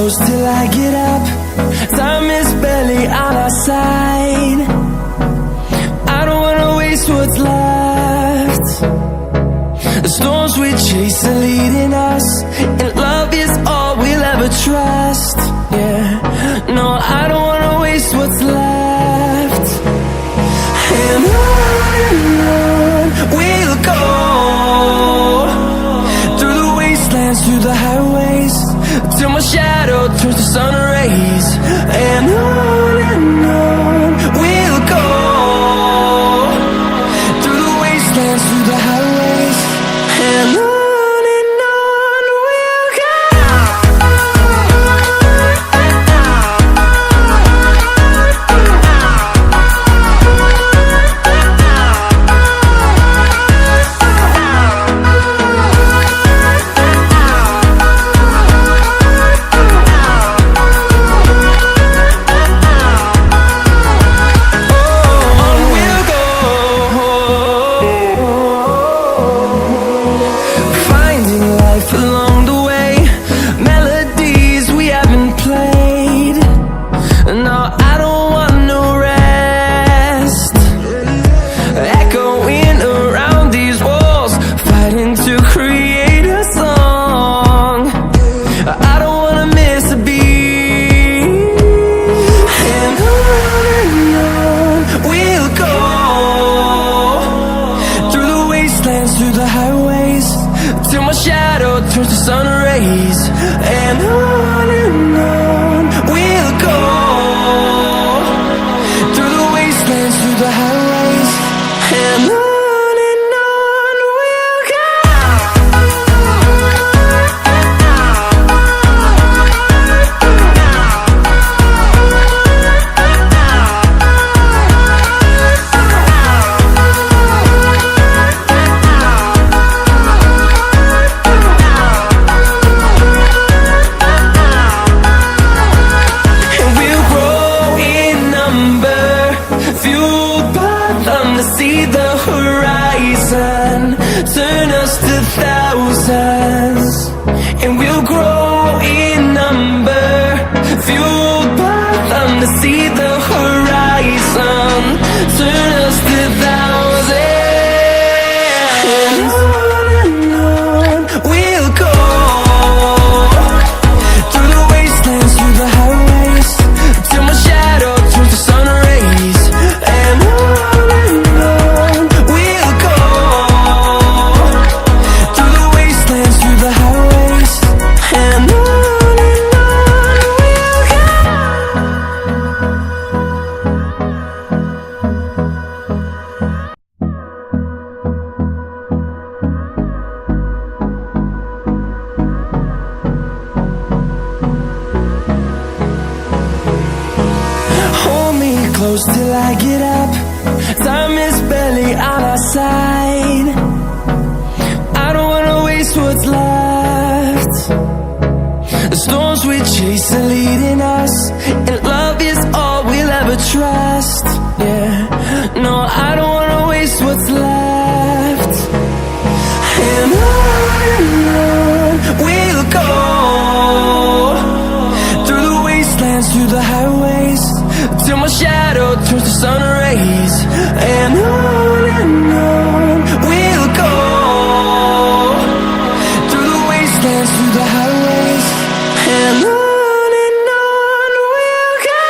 close till I get up. Time is barely on our side. I don't wanna waste what's left. The storms we chase are leading us, and love is all we'll ever trust. Yeah, no, I don't wanna waste what's left. And on we'll go, through the wastelands, through the highways, till my shadow turns to sun rays. And on we'll go, through the wastelands, through the highways, and on we'll go. Through the highways, till my shadow turns to sun rays. And on we'll go, through the wastelands, through the highways, and on we'll go. See the horizon, turn us to thousands, and we'll grow in number, fueled by them. To see the horizon, turn us to thousands, and on we'll go, through the wastelands, through the highways, till my shadow turns to sun rays. And close till I get up. Time is barely on our side. I don't wanna waste what's left. The storms we chase are leading us, and love is all we'll ever trust. Yeah, no, I don't wanna waste what's left. And on we'll go, through the wastelands, through the highways, till my shadow turns to sun rays. And on we'll go, through the wastelands, through the highways, and on we'll go.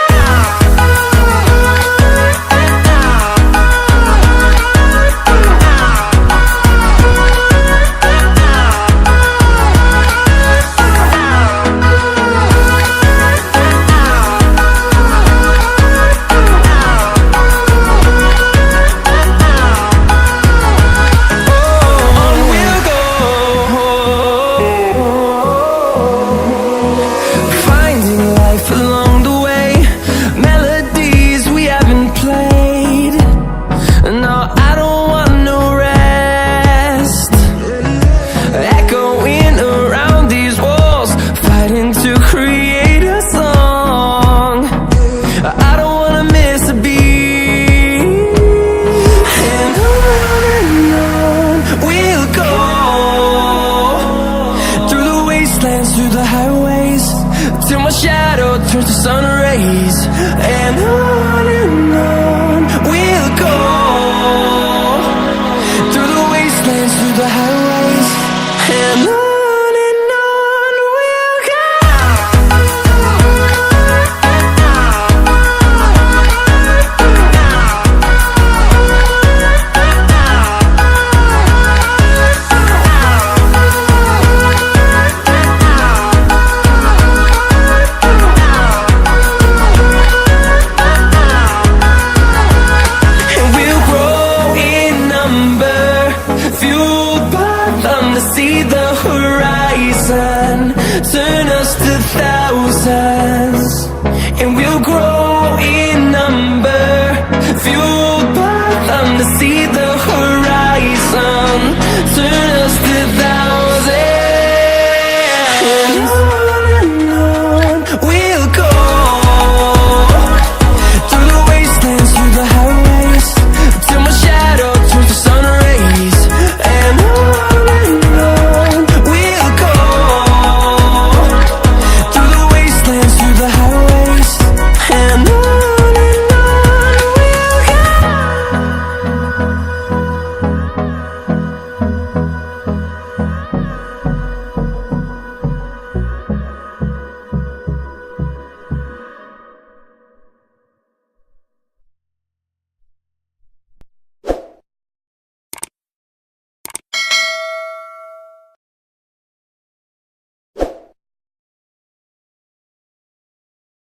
towards the sun rays, and on we'll go, through the wastelands, through the highways, and on we'll go. Fueled by them to see the horizon, turn us to thousands, and we'll grow